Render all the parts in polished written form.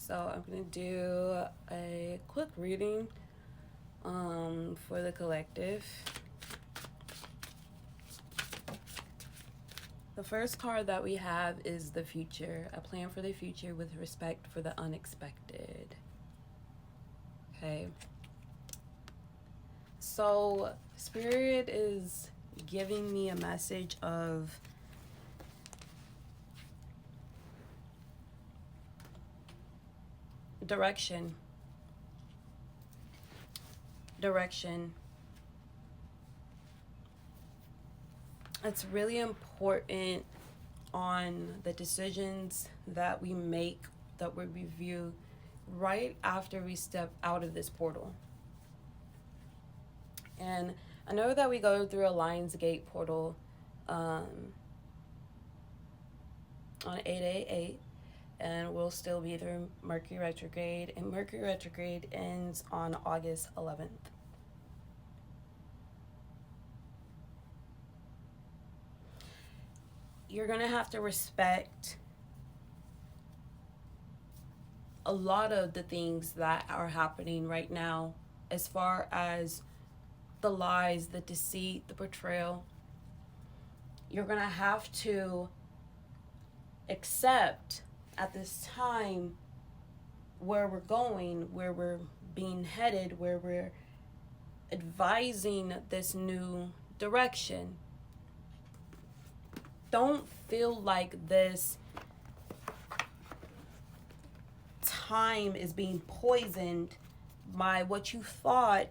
So I'm going to do a quick reading for the collective. The first card that we have is the future, a plan for the future with respect for the unexpected. Okay. So Spirit is giving me a message of direction. It's really important on the decisions that we make, that we review right after we step out of this portal. And I know that we go through a Lionsgate portal on 8/8/8, and we'll still be through Mercury retrograde, and Mercury retrograde ends on August 11th. You're going to have to respect a lot of the things that are happening right now, as far as the lies, the deceit, the betrayal. You're going to have to accept at this time where we're going, where we're being headed, where we're advising this new direction. Don't feel like this time is being poisoned by what you thought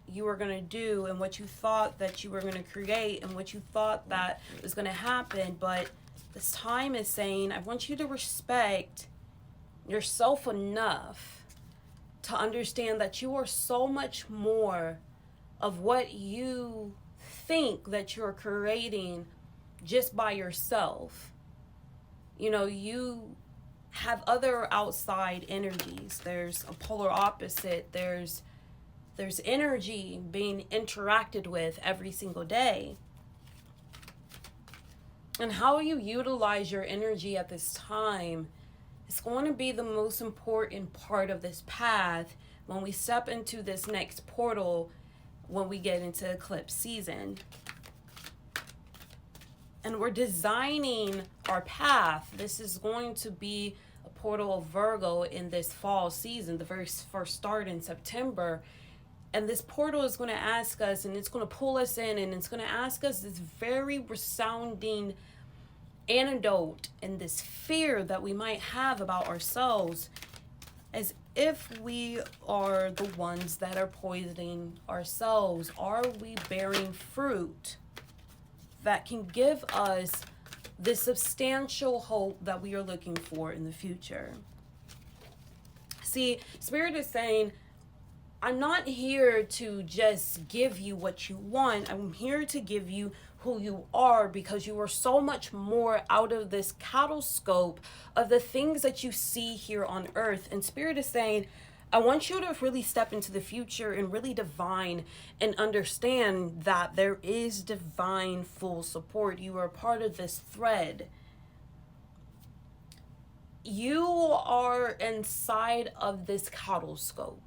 you were going to do and what you thought that you were going to create and what you thought that was going to happen. But this time is saying, I want you to respect yourself enough to understand that you are so much more of what you think that you're creating just by yourself. You know, you have other outside energies. There's a polar opposite. There's energy being interacted with every single day. And how you utilize your energy at this time is going to be the most important part of this path when we step into this next portal, when we get into eclipse season. And we're designing our path. This is going to be a portal of Virgo in this fall season, the very first start in September. And this portal is going to ask us, and it's going to pull us in, and it's going to ask us this very resounding antidote and this fear that we might have about ourselves, as if we are the ones that are poisoning ourselves. Are we bearing fruit that can give us the substantial hope that we are looking for in the future? See, Spirit is saying, I'm not here to just give you what you want. I'm here to give you who you are, because you are so much more out of this kaleidoscope of the things that you see here on earth. And Spirit is saying, I want you to really step into the future and really divine and understand that there is divine full support. You are part of this thread. You are inside of this kaleidoscope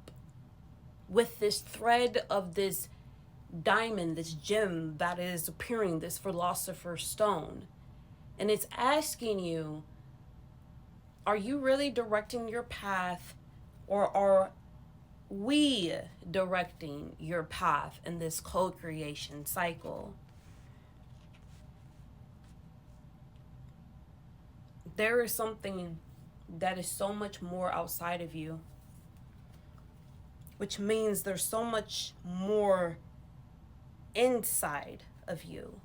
with this thread of this diamond, this gem that is appearing, this philosopher's stone. And it's asking you, are you really directing your path, or are we directing your path in this co-creation cycle? There is something that is so much more outside of you, which means there's so much more inside of you,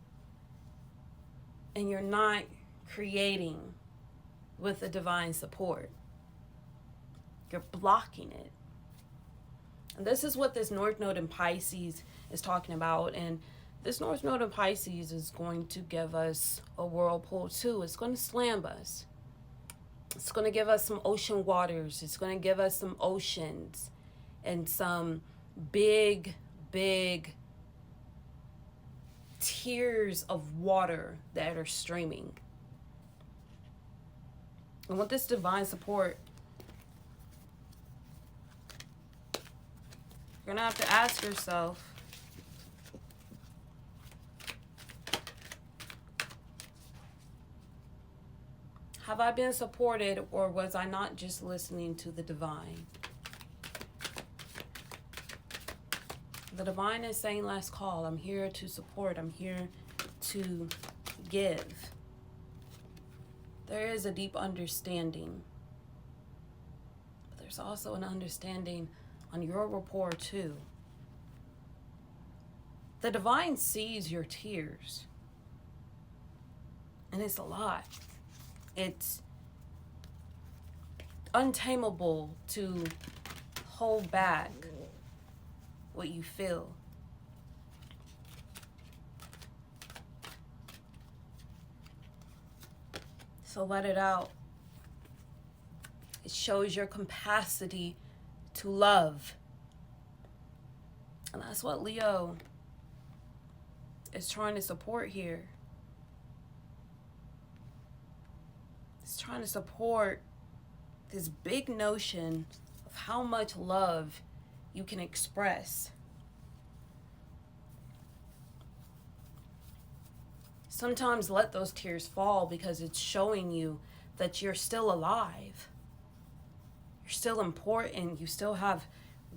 and you're not creating with the divine support. You're blocking it. And this is what this North Node in Pisces is talking about. And this North Node in Pisces is going to give us a whirlpool too. It's going to slam us. It's going to give us some ocean waters. It's going to give us some oceans and some big tears of water that are streaming. And with this divine support, You're gonna have to ask yourself, have I been supported, or was I not just listening to the divine? The divine is saying last call. I'm here to support. I'm here to give. There is a deep understanding. But there's also an understanding on your rapport too. The divine sees your tears. And it's a lot. It's untamable to hold back what you feel. So let it out. It shows your capacity to love. And that's what Leo is trying to support here. It's trying to support this big notion of how much love you can express. Sometimes let those tears fall because it's showing you that you're still alive. You're still important. You still have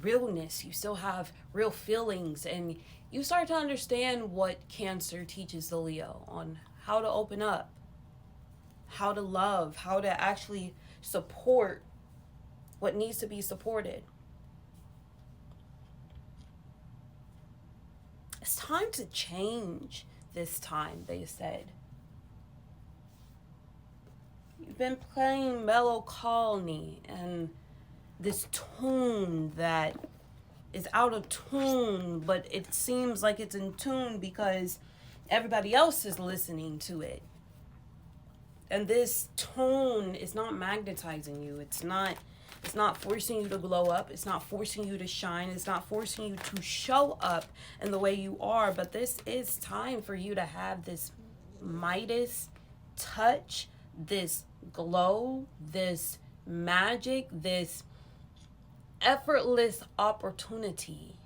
realness. You still have real feelings. And you start to understand what Cancer teaches the Leo on how to open up, how to love, how to actually support what needs to be supported. It's time to change this time, they said. You've been playing melancholy and this tune that is out of tune, but it seems like it's in tune because everybody else is listening to it. And this tone is not magnetizing you. It's not forcing you to glow up. It's not forcing you to shine. It's not forcing you to show up in the way you are. But this is time for you to have this Midas touch, this glow, this magic, this effortless opportunity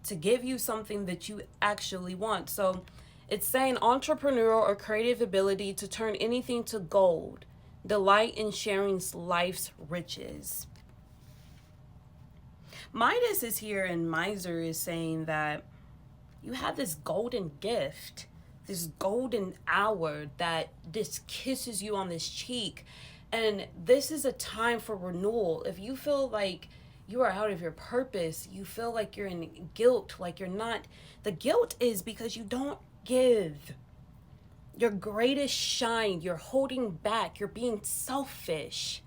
to give you something that you actually want. So it's saying entrepreneurial or creative ability to turn anything to gold. Delight in sharing life's riches. Midas is here, and Miser is saying that you have this golden gift, this golden hour that just kisses you on this cheek. And this is a time for renewal. If you feel like you are out of your purpose, you feel like you're in guilt, like you're not. The guilt is because you don't give your greatest shine. You're holding back. You're being selfish.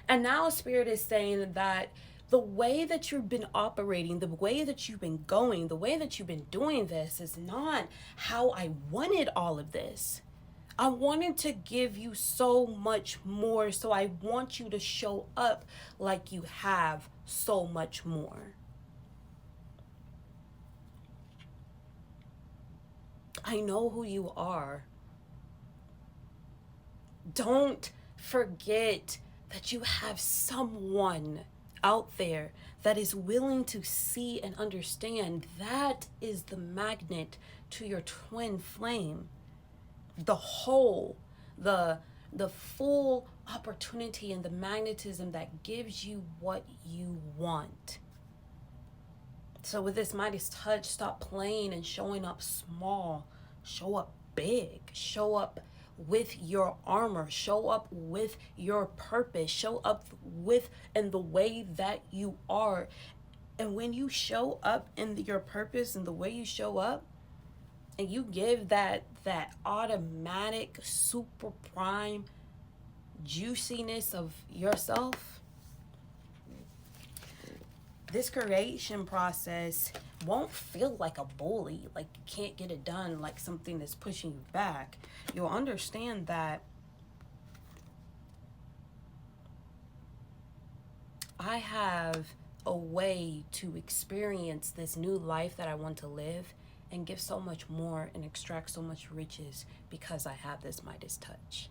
And now Spirit is saying that the way that you've been operating, the way that you've been going, the way that you've been doing this is not how I wanted all of this. I wanted to give you so much more. So I want you to show up like you have so much more. I know who you are. Don't forget that you have someone out there that is willing to see and understand. That is the magnet to your twin flame. The whole, the full opportunity and the magnetism that gives you what you want. So with this Midas touch, stop playing and showing up small. Show up big. Show up with your armor. Show up with your purpose. Show up with in the way that you are. And when you show up in your purpose and the way you show up, and you give that automatic super prime juiciness of yourself, this creation process won't feel like a bully, like you can't get it done, like something that's pushing you back. You'll understand that I have a way to experience this new life that I want to live and give so much more and extract so much riches because I have this Midas touch.